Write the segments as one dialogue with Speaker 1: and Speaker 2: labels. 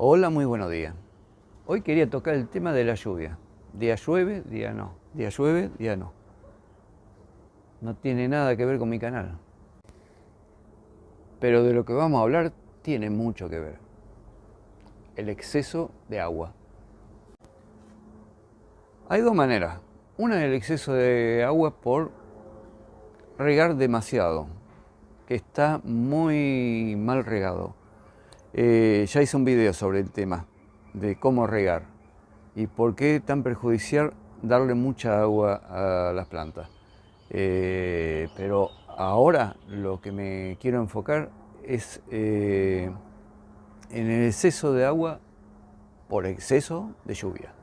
Speaker 1: Hola, muy buenos días. Hoy quería tocar el tema de la lluvia. Día llueve, día no. Día llueve, día no. No tiene nada que ver con mi canal. Pero de lo que vamos a hablar tiene mucho que ver. El exceso de agua. Hay dos maneras. Una es el exceso de agua por regar demasiado, que está muy mal regado. Ya hice un video sobre el tema de cómo regar y por qué es tan perjudicial darle mucha agua a las plantas. Pero ahora lo que me quiero enfocar es en el exceso de agua por exceso de lluvia.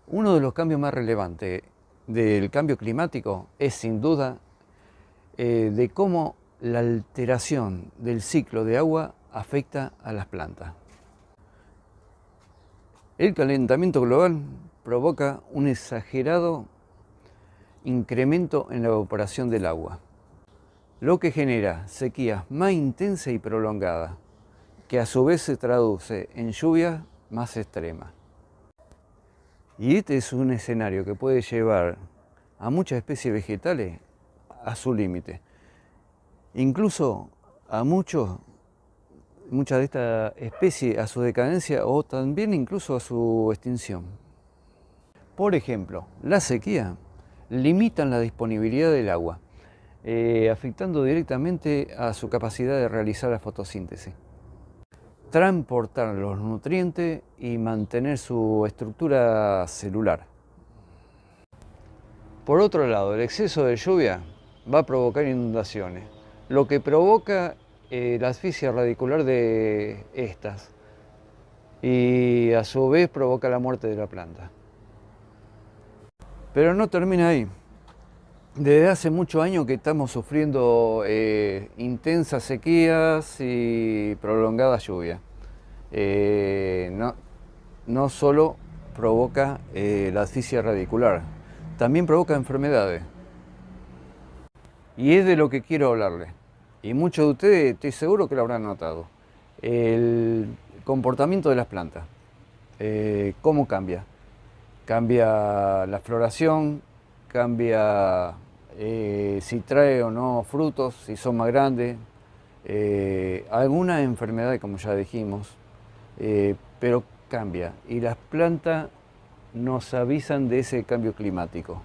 Speaker 1: Uno de los cambios más relevantes del cambio climático es sin duda de cómo la alteración del ciclo de agua afecta a las plantas. El calentamiento global provoca un exagerado incremento en la evaporación del agua, lo que genera sequías más intensas y prolongadas, que a su vez se traduce en lluvias más extremas. Y este es un escenario que puede llevar a muchas especies vegetales a su límite, incluso a muchas de estas especies a su decadencia o también incluso a su extinción. Por ejemplo, la sequía limitan la disponibilidad del agua, afectando directamente a su capacidad de realizar la fotosíntesis, transportar los nutrientes y mantener su estructura celular. Por otro lado, el exceso de lluvia va a provocar inundaciones, lo que provoca la asfixia radicular de estas y a su vez provoca la muerte de la planta. Pero no termina ahí. Desde hace muchos años que estamos sufriendo intensas sequías y prolongadas lluvias. No solo provoca la asfixia radicular, también provoca enfermedades. Y es de lo que quiero hablarles. Y muchos de ustedes estoy seguro que lo habrán notado. El comportamiento de las plantas. ¿Cómo cambia? Cambia la floración, cambia si trae o no frutos, si son más grandes, algunas enfermedades como ya dijimos, pero cambia y las plantas nos avisan de ese cambio climático.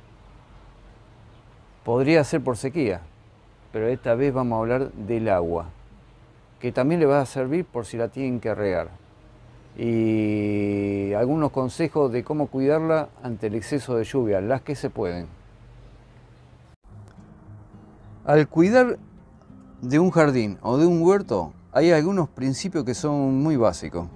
Speaker 1: Podría ser por sequía, pero esta vez vamos a hablar del agua, que también le va a servir por si la tienen que regar. Y algunos consejos de cómo cuidarla ante el exceso de lluvia, las que se pueden. Al cuidar de un jardín o de un huerto, hay algunos principios que son muy básicos,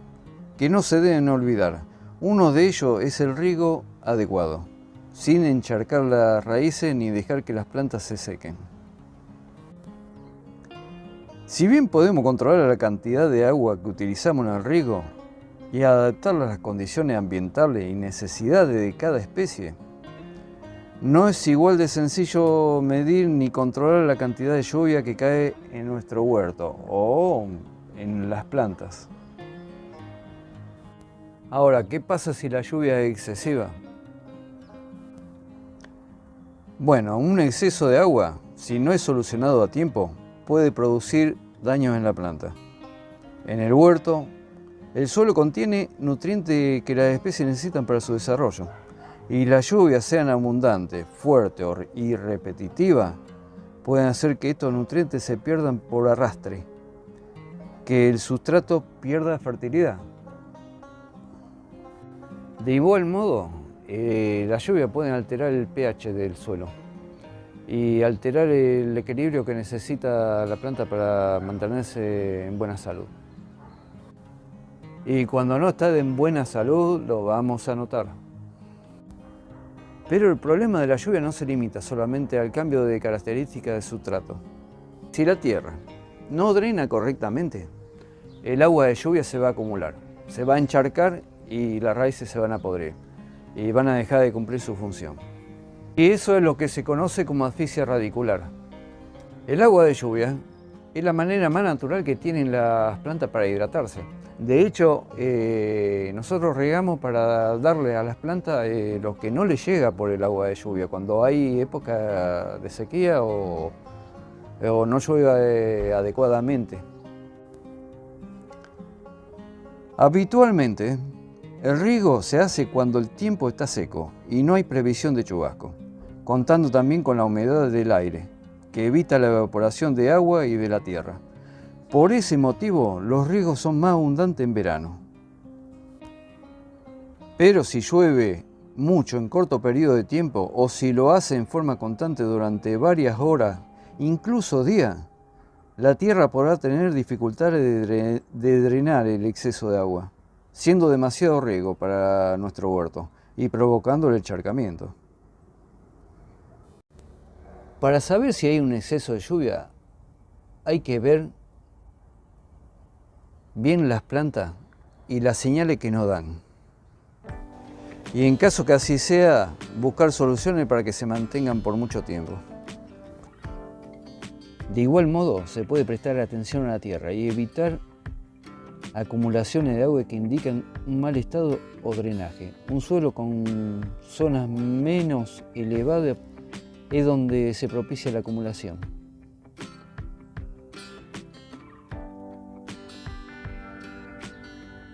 Speaker 1: que no se deben olvidar. Uno de ellos es el riego adecuado, sin encharcar las raíces ni dejar que las plantas se sequen. Si bien podemos controlar la cantidad de agua que utilizamos en el riego, y adaptarla a las condiciones ambientales y necesidades de cada especie, no es igual de sencillo medir ni controlar la cantidad de lluvia que cae en nuestro huerto o en las plantas. Ahora, ¿qué pasa si la lluvia es excesiva? Bueno, un exceso de agua, si no es solucionado a tiempo, puede producir daños en la planta. En el huerto, el suelo contiene nutrientes que las especies necesitan para su desarrollo, y las lluvias, sean abundantes, fuertes y repetitivas, pueden hacer que estos nutrientes se pierdan por arrastre, que el sustrato pierda fertilidad. De igual modo, las lluvias pueden alterar el pH del suelo y alterar el equilibrio que necesita la planta para mantenerse en buena salud. y cuando no está en buena salud lo vamos a notar. Pero el problema de la lluvia no se limita solamente al cambio de características de sustrato. Si la tierra no drena correctamente, el agua de lluvia se va a acumular, se va a encharcar y las raíces se van a podrir y van a dejar de cumplir su función. Y eso es lo que se conoce como asfixia radicular. El agua de lluvia es la manera más natural que tienen las plantas para hidratarse. De hecho, nosotros regamos para darle a las plantas lo que no les llega por el agua de lluvia, cuando hay época de sequía o no llueve adecuadamente. Habitualmente, el riego se hace cuando el tiempo está seco y no hay previsión de chubasco, contando también con la humedad del aire, que evita la evaporación de agua y de la tierra. Por ese motivo, los riegos son más abundantes en verano. Pero si llueve mucho en corto periodo de tiempo o si lo hace en forma constante durante varias horas, incluso días, la tierra podrá tener dificultades de drenar el exceso de agua, siendo demasiado riego para nuestro huerto y provocando el encharcamiento. Para saber si hay un exceso de lluvia, hay que ver bien las plantas y las señales que nos dan. Y en caso que así sea, buscar soluciones para que se mantengan por mucho tiempo. De igual modo, se puede prestar atención a la tierra y evitar acumulaciones de agua que indican un mal estado o drenaje. Un suelo con zonas menos elevadas es donde se propicia la acumulación.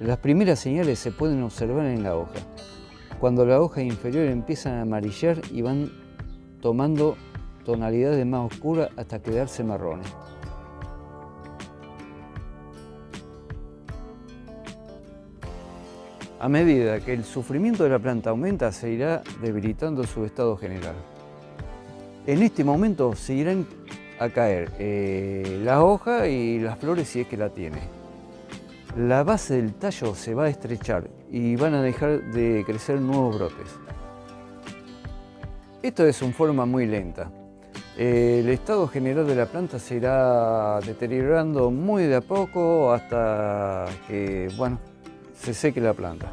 Speaker 1: Las primeras señales se pueden observar en la hoja, cuando las hojas inferiores empiezan a amarillar y van tomando tonalidades más oscuras hasta quedarse marrones. A medida que el sufrimiento de la planta aumenta, se irá debilitando su estado general. En este momento se irán a caer las hojas y las flores si es que la tiene. La base del tallo se va a estrechar y van a dejar de crecer nuevos brotes. Esto es en forma muy lenta. El estado general de la planta se irá deteriorando muy de a poco hasta que, se seque la planta.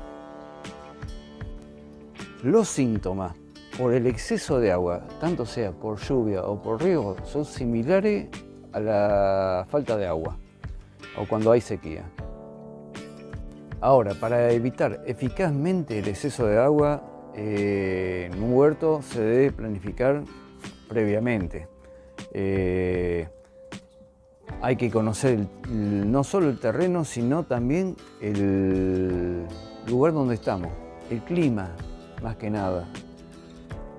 Speaker 1: Los síntomas por el exceso de agua, tanto sea por lluvia o por riego, son similares a la falta de agua o cuando hay sequía. Ahora, para evitar eficazmente el exceso de agua, en un huerto se debe planificar previamente. Hay que conocer no solo el terreno, sino también el lugar donde estamos, el clima más que nada,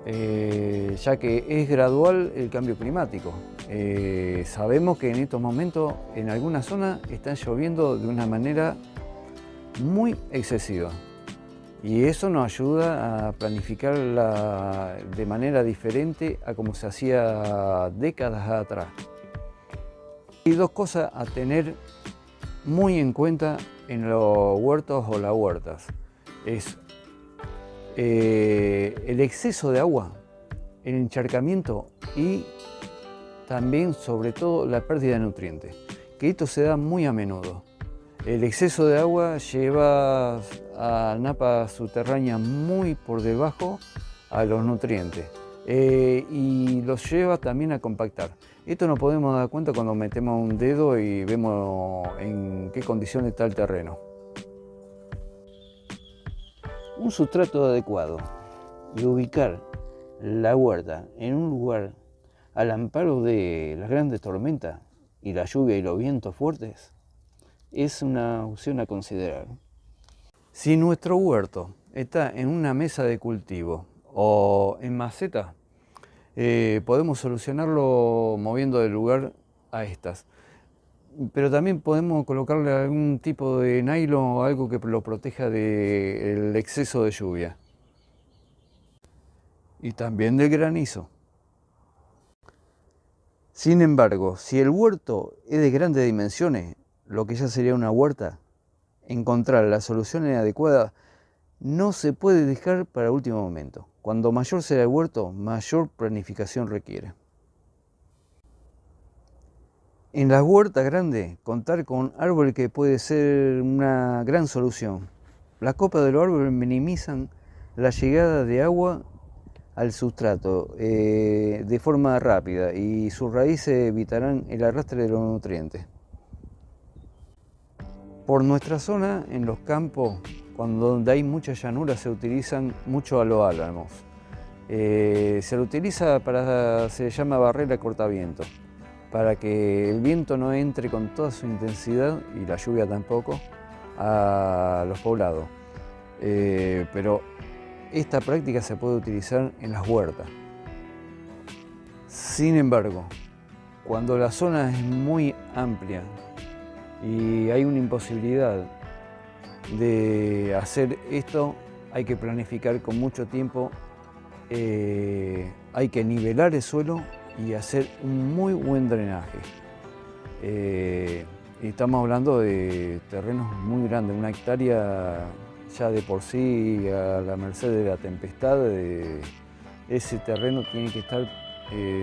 Speaker 1: ya que es gradual el cambio climático. Sabemos que en estos momentos en algunas zonas está lloviendo de una manera muy excesiva. Y eso nos ayuda a planificar de manera diferente a como se hacía décadas atrás. Hay dos cosas a tener muy en cuenta en los huertos o las huertas. Es el exceso de agua, el encharcamiento y también, sobre todo, la pérdida de nutrientes, que esto se da muy a menudo. El exceso de agua lleva a napas subterráneas muy por debajo a los nutrientes y los lleva también a compactar. Esto nos podemos dar cuenta cuando metemos un dedo y vemos en qué condiciones está el terreno. Un sustrato adecuado y ubicar la huerta en un lugar al amparo de las grandes tormentas y la lluvia y los vientos fuertes es una opción a considerar. Si nuestro huerto está en una mesa de cultivo o en maceta, podemos solucionarlo moviendo de lugar a estas. Pero también podemos colocarle algún tipo de nylon o algo que lo proteja del exceso de lluvia. Y también del granizo. Sin embargo, si el huerto es de grandes dimensiones, lo que ya sería una huerta, encontrar la solución adecuada no se puede dejar para último momento. Cuando mayor será el huerto, mayor planificación requiere. En las huertas grandes, contar con árboles que puede ser una gran solución. Las copas de los árboles minimizan la llegada de agua al sustrato de forma rápida y sus raíces evitarán el arrastre de los nutrientes. Por nuestra zona, en los campos, donde hay mucha llanura, se utilizan mucho a los álamos. Se lo utiliza se llama barrera cortaviento, para que el viento no entre con toda su intensidad, y la lluvia tampoco, a los poblados. Pero esta práctica se puede utilizar en las huertas. Sin embargo, cuando la zona es muy amplia y hay una imposibilidad de hacer esto, hay que planificar con mucho tiempo, hay que nivelar el suelo y hacer un muy buen drenaje. Estamos hablando de terrenos muy grandes, 1 hectárea ya de por sí a la merced de la tempestad. Ese terreno tiene que estar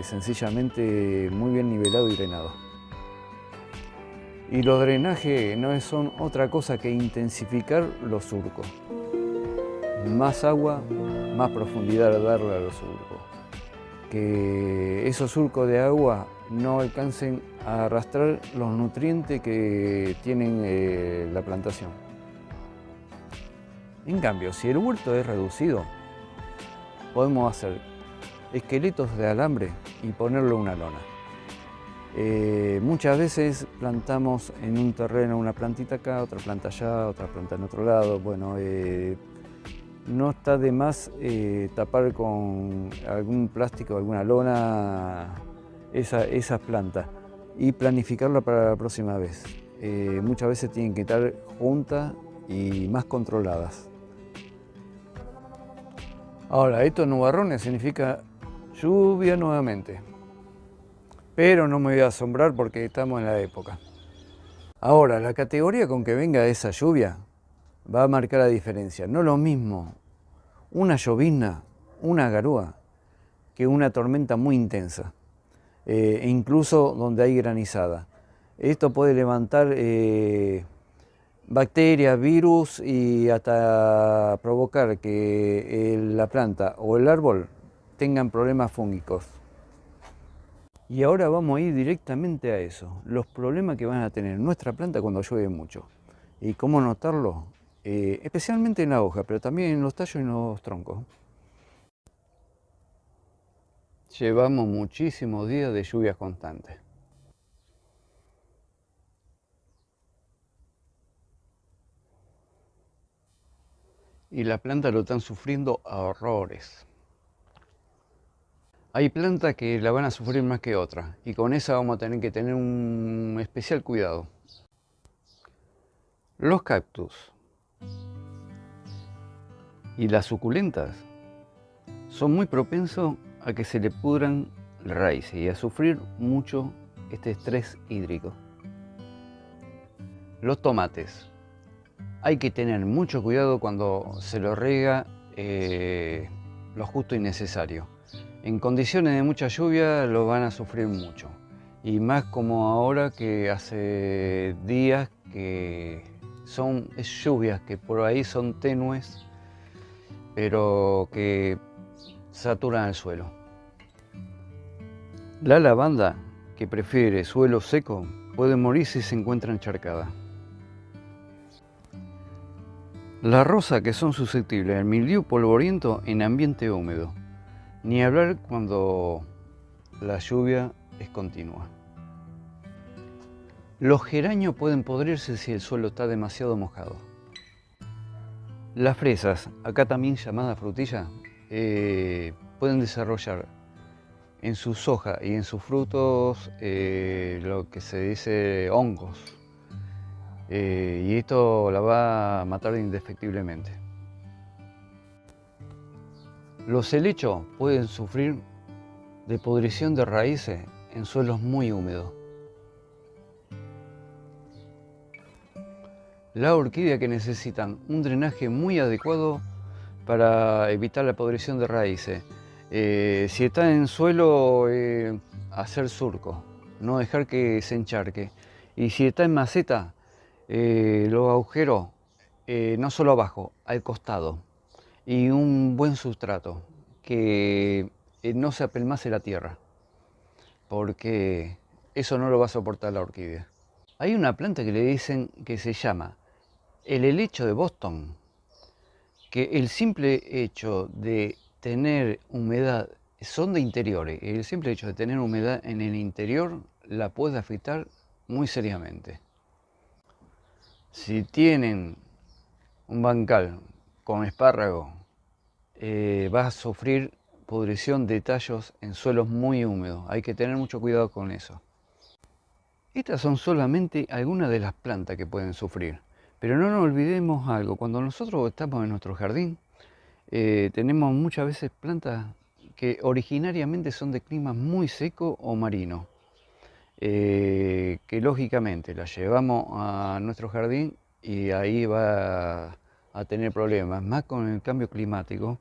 Speaker 1: sencillamente muy bien nivelado y drenado. Y los drenajes no son otra cosa que intensificar los surcos. Más agua, más profundidad darle a los surcos. Que esos surcos de agua no alcancen a arrastrar los nutrientes que tienen la plantación. En cambio, si el huerto es reducido, podemos hacer esqueletos de alambre y ponerle una lona. Muchas veces plantamos en un terreno una plantita acá, otra planta allá, otra planta en otro lado. Bueno, no está de más tapar con algún plástico, alguna lona, esas plantas y planificarla para la próxima vez. Muchas veces tienen que estar juntas y más controladas. Ahora, estos nubarrones significa lluvia nuevamente, pero no me voy a asombrar porque estamos en la época. Ahora, la categoría con que venga esa lluvia va a marcar la diferencia. No es lo mismo una llovizna, una garúa, que una tormenta muy intensa, e incluso donde hay granizada. Esto puede levantar bacterias, virus y hasta provocar que la planta o el árbol tengan problemas fúngicos. Y ahora vamos a ir directamente a eso, los problemas que van a tener nuestra planta cuando llueve mucho. ¿Y cómo notarlo? Especialmente en la hoja, pero también en los tallos y en los troncos. Llevamos muchísimos días de lluvias constantes. Y la planta lo están sufriendo a horrores. Hay plantas que la van a sufrir más que otras, y con esa vamos a tener que tener un especial cuidado. Los cactus y las suculentas son muy propensos a que se le pudran las raíces y a sufrir mucho este estrés hídrico. Los tomates. Hay que tener mucho cuidado cuando se lo riega lo justo y necesario. En condiciones de mucha lluvia lo van a sufrir mucho. Y más como ahora que hace días que son lluvias que por ahí son tenues, pero que saturan el suelo. La lavanda, que prefiere suelo seco, puede morir si se encuentra encharcada. Las rosas, que son susceptibles al mildiu polvoriento en ambiente húmedo, ni hablar cuando la lluvia es continua. Los geranios pueden podrirse si el suelo está demasiado mojado. Las fresas, acá también llamadas frutillas, pueden desarrollar en sus hojas y en sus frutos lo que se dice hongos. Y esto la va a matar indefectiblemente. Los helechos pueden sufrir de podrición de raíces en suelos muy húmedos. La orquídea que necesitan un drenaje muy adecuado para evitar la podrición de raíces. Si está en suelo, hacer surco, no dejar que se encharque. Y si está en maceta, los agujeros, no solo abajo, al costado. Y un buen sustrato, que no se apelmace la tierra, porque eso no lo va a soportar la orquídea. Hay una planta que le dicen que se llama el helecho de Boston, que el simple hecho de tener humedad, son de interiores, el simple hecho de tener humedad en el interior la puede afectar muy seriamente. Si tienen un bancal con espárrago, va a sufrir pudrición de tallos en suelos muy húmedos. Hay que tener mucho cuidado con eso. Estas son solamente algunas de las plantas que pueden sufrir. Pero no nos olvidemos algo, cuando nosotros estamos en nuestro jardín, tenemos muchas veces plantas que originariamente son de clima muy seco o marino, que lógicamente las llevamos a nuestro jardín y ahí va a tener problemas, más con el cambio climático.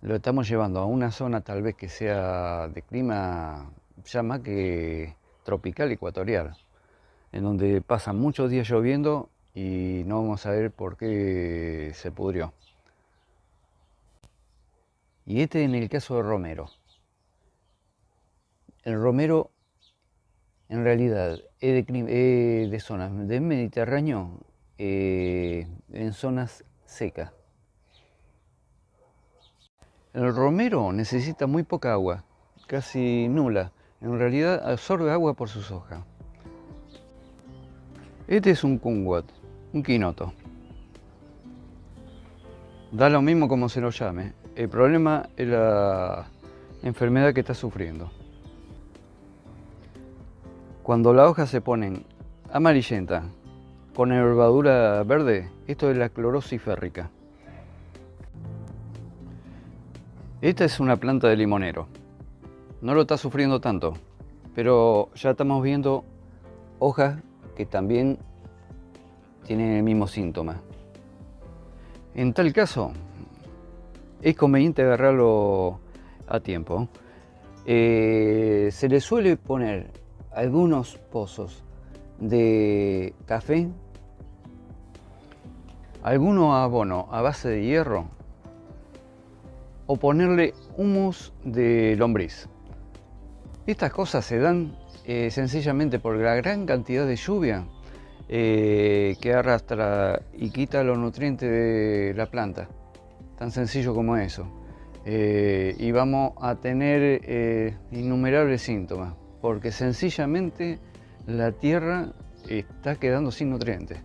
Speaker 1: Lo estamos llevando a una zona tal vez que sea de clima ya más que tropical, ecuatorial, en donde pasan muchos días lloviendo y no vamos a ver por qué se pudrió. Y este en el caso de romero. El romero en realidad es de zonas del Mediterráneo, en zonas secas. El romero necesita muy poca agua, casi nula. En realidad absorbe agua por sus hojas. Este es un kumquat, un quinoto. Da lo mismo como se lo llame. El problema es la enfermedad que está sufriendo. Cuando las hojas se ponen amarillentas, con nervadura verde, esto es la clorosis férrica. Esta es una planta de limonero. No lo está sufriendo tanto, pero ya estamos viendo hojas que también tienen el mismo síntoma. En tal caso, es conveniente agarrarlo a tiempo. Se le suele poner algunos pozos de café, algunos abonos a base de hierro o ponerle humus de lombriz. Estas cosas se dan sencillamente por la gran cantidad de lluvia que arrastra y quita los nutrientes de la planta. Tan sencillo como eso. Y vamos a tener innumerables síntomas, porque sencillamente la tierra está quedando sin nutrientes.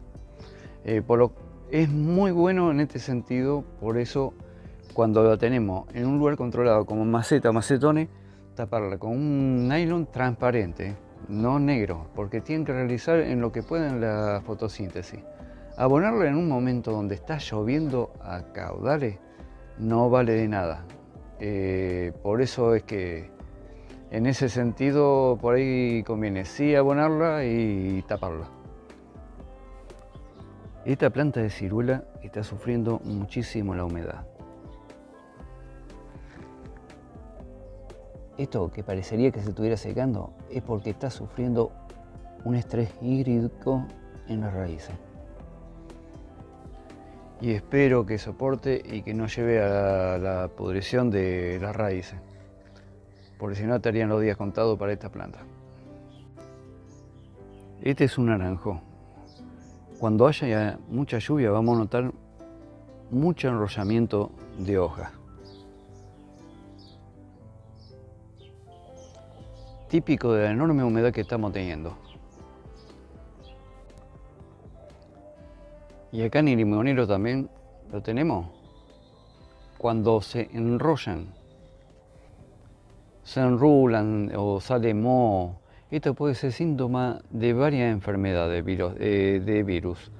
Speaker 1: Es muy bueno en este sentido, por eso cuando la tenemos en un lugar controlado como maceta o macetones, taparla con un nylon transparente, no negro, porque tienen que realizar en lo que pueden la fotosíntesis. Abonarla en un momento donde está lloviendo a caudales no vale de nada. Por eso es que en ese sentido por ahí conviene sí abonarla y taparla. Esta planta de ciruela está sufriendo muchísimo la humedad. Esto que parecería que se estuviera secando es porque está sufriendo un estrés hídrico en las raíces. Y espero que soporte y que no lleve a la pudrición de las raíces, porque si no estarían los días contados para esta planta. Este es un naranjo. Cuando haya mucha lluvia vamos a notar mucho enrollamiento de hojas. Típico de la enorme humedad que estamos teniendo. Y acá en el limonero también lo tenemos. Cuando se enrollan, se enrulan o sale moho, esto puede ser síntoma de varias enfermedades de virus,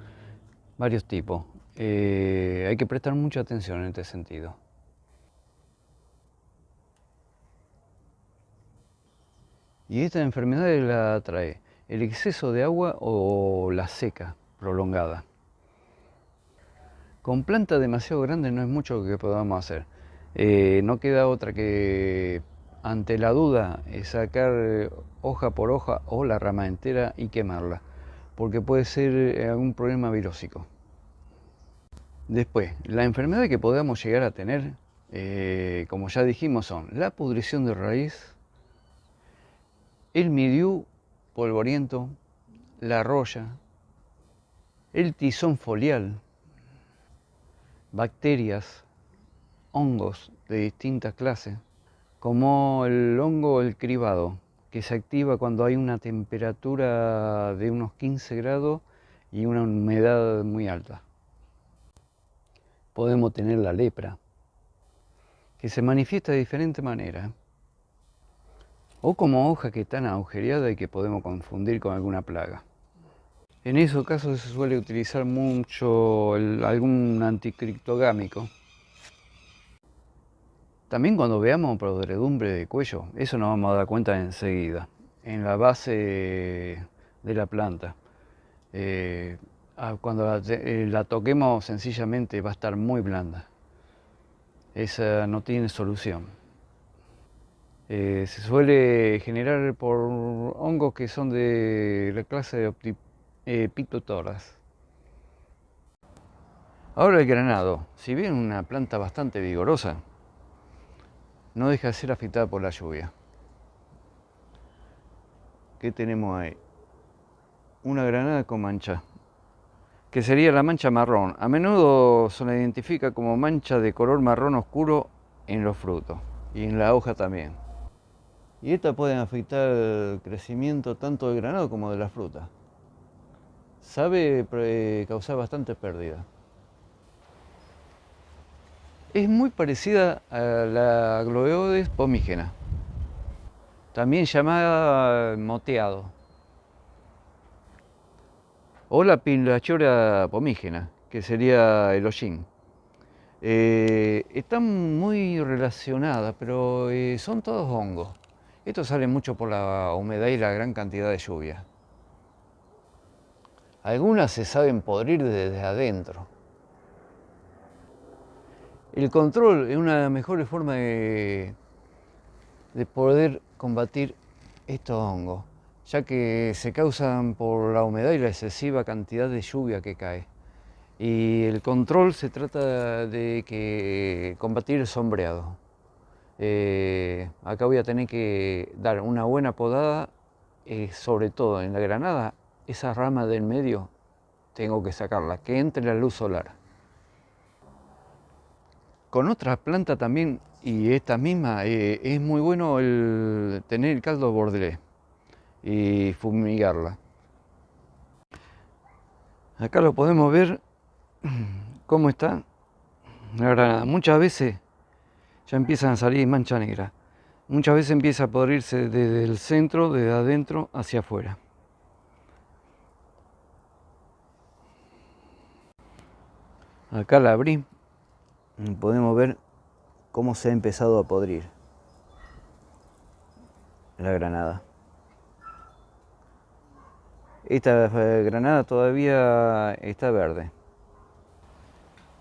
Speaker 1: varios tipos. Hay que prestar mucha atención en este sentido. Y esta enfermedad la trae el exceso de agua o la seca prolongada. Con plantas demasiado grandes no es mucho lo que podamos hacer. No queda otra que, ante la duda, sacar hoja por hoja o la rama entera y quemarla, porque puede ser algún problema virósico. Después, la enfermedad que podamos llegar a tener, como ya dijimos, son la pudrición de raíz, el mildiu polvoriento, la roya, el tizón foliar, bacterias, hongos de distintas clases, como el hongo el cribado, que se activa cuando hay una temperatura de unos 15 grados y una humedad muy alta. Podemos tener la lepra, que se manifiesta de diferente manera, o como hojas que están agujereadas y que podemos confundir con alguna plaga. En esos casos se suele utilizar mucho algún anticriptogámico. También cuando veamos podredumbre de cuello, eso nos vamos a dar cuenta enseguida, en la base de la planta. Cuando la toquemos sencillamente va a estar muy blanda. Esa no tiene solución. Se suele generar por hongos que son de la clase de Phytophthora. Ahora el granado, si bien una planta bastante vigorosa, no deja de ser afectada por la lluvia. ¿Qué tenemos ahí? Una granada con mancha, que sería la mancha marrón. A menudo se la identifica como mancha de color marrón oscuro en los frutos y en la hoja también. Y estas pueden afectar el crecimiento tanto del granado como de la fruta. Sabe causar bastante pérdida. Es muy parecida a la Gloeodes pomígena, también llamada moteado, o la Pinlachora pomígena, que sería el hollín. Están muy relacionadas, pero son todos hongos. Esto sale mucho por la humedad y la gran cantidad de lluvia. Algunas se saben podrir desde adentro. El control es una de las mejores formas de poder combatir estos hongos, ya que se causan por la humedad y la excesiva cantidad de lluvia que cae. Y el control se trata de combatir el sombreado. Acá voy a tener que dar una buena podada, sobre todo en la granada, esa rama del medio tengo que sacarla, que entre la luz solar. Con otras plantas también, y esta misma, es muy bueno tener el caldo bordelés y fumigarla. Acá lo podemos ver cómo está la granada. Muchas veces ya empiezan a salir mancha negra. Muchas veces empieza a podrirse desde el centro, desde adentro hacia afuera. Acá la abrí. Podemos ver cómo se ha empezado a podrir la granada. Esta granada todavía está verde,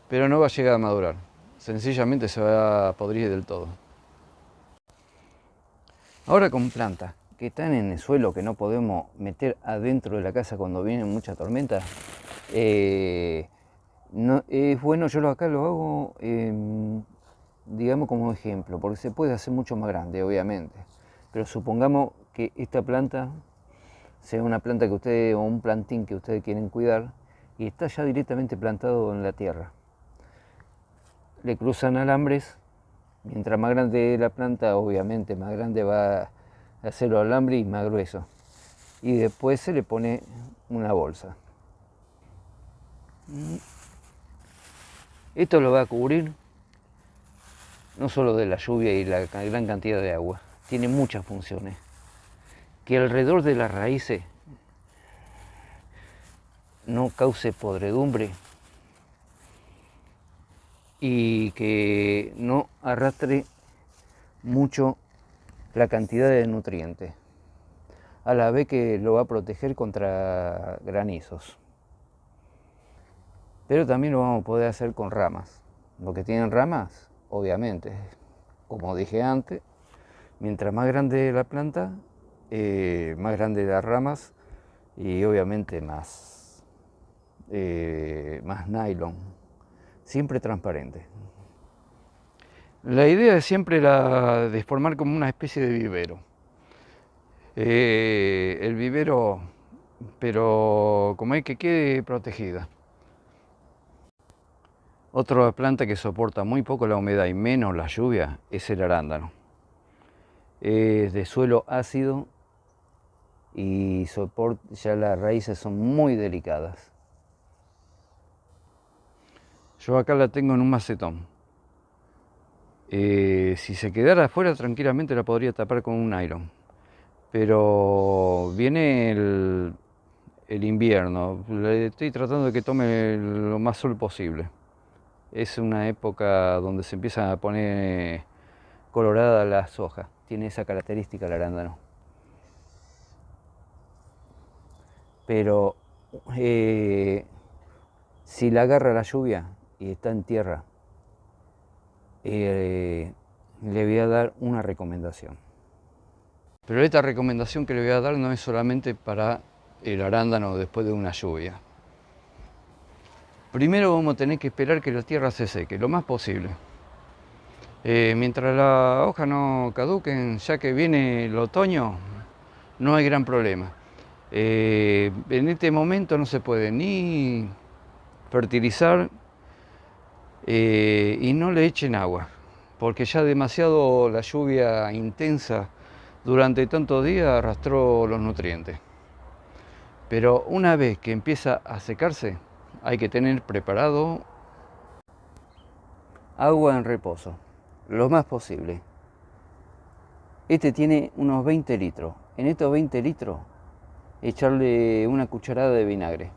Speaker 1: pero no va a llegar a madurar. Sencillamente se va a podrir del todo. Ahora con plantas que están en el suelo, que no podemos meter adentro de la casa cuando viene mucha tormenta, no, es bueno, acá lo hago, digamos como ejemplo, porque se puede hacer mucho más grande, obviamente. Pero supongamos que esta planta sea una planta que ustedes, o un plantín que ustedes quieren cuidar, y está ya directamente plantado en la tierra. Le cruzan alambres, mientras más grande es la planta, obviamente más grande va a ser los alambres y más grueso. Y después se le pone una bolsa. Esto lo va a cubrir no solo de la lluvia y la gran cantidad de agua, tiene muchas funciones. Que alrededor de las raíces no cause podredumbre y que no arrastre mucho la cantidad de nutrientes, a la vez que lo va a proteger contra granizos. Pero también lo vamos a poder hacer con ramas. Lo que tienen ramas, obviamente, como dije antes, mientras más grande la planta, más grande las ramas y obviamente más nylon, siempre transparente. La idea es siempre la de formar como una especie de vivero. El vivero, pero como hay que quede protegida. Otra planta que soporta muy poco la humedad y menos la lluvia es el arándano. Es de suelo ácido y ya las raíces son muy delicadas. Yo acá la tengo en un macetón. Si se quedara afuera tranquilamente la podría tapar con un nylon. Pero viene el invierno, le estoy tratando de que tome lo más sol posible. Es una época donde se empiezan a poner coloradas las hojas, tiene esa característica el arándano. Pero si la agarra la lluvia y está en tierra, le voy a dar una recomendación. Pero esta recomendación que le voy a dar no es solamente para el arándano después de una lluvia. Primero vamos a tener que esperar que la tierra se seque, lo más posible. Mientras las hojas no caduquen, ya que viene el otoño, no hay gran problema. En este momento no se puede ni fertilizar y no le echen agua, porque ya demasiado la lluvia intensa durante tantos días arrastró los nutrientes. Pero una vez que empieza a secarse, hay que tener preparado agua en reposo, lo más posible. Este tiene unos 20 litros. En estos 20 litros, echarle una cucharada de vinagre.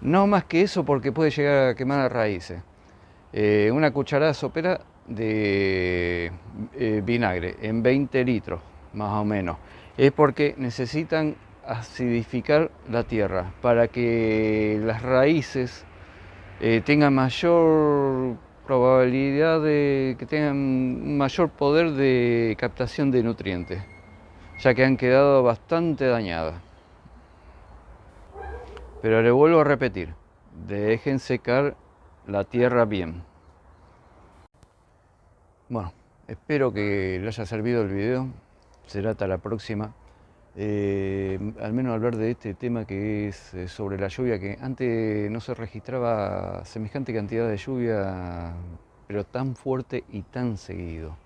Speaker 1: No más que eso porque puede llegar a quemar las raíces. Una cucharada sopera de vinagre en 20 litros, más o menos. Es porque necesitan acidificar la tierra para que las raíces tengan mayor probabilidad de que tengan un mayor poder de captación de nutrientes, ya que han quedado bastante dañadas. Pero le vuelvo a repetir, dejen secar la tierra bien. Bueno, espero que les haya servido el video, será hasta la próxima. Al menos hablar de este tema que es sobre la lluvia, que antes no se registraba semejante cantidad de lluvia, pero tan fuerte y tan seguido,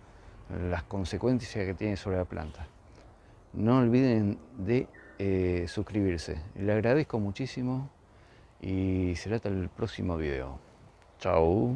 Speaker 1: las consecuencias que tiene sobre la planta. No olviden de suscribirse, le agradezco muchísimo y será hasta el próximo video. Chao.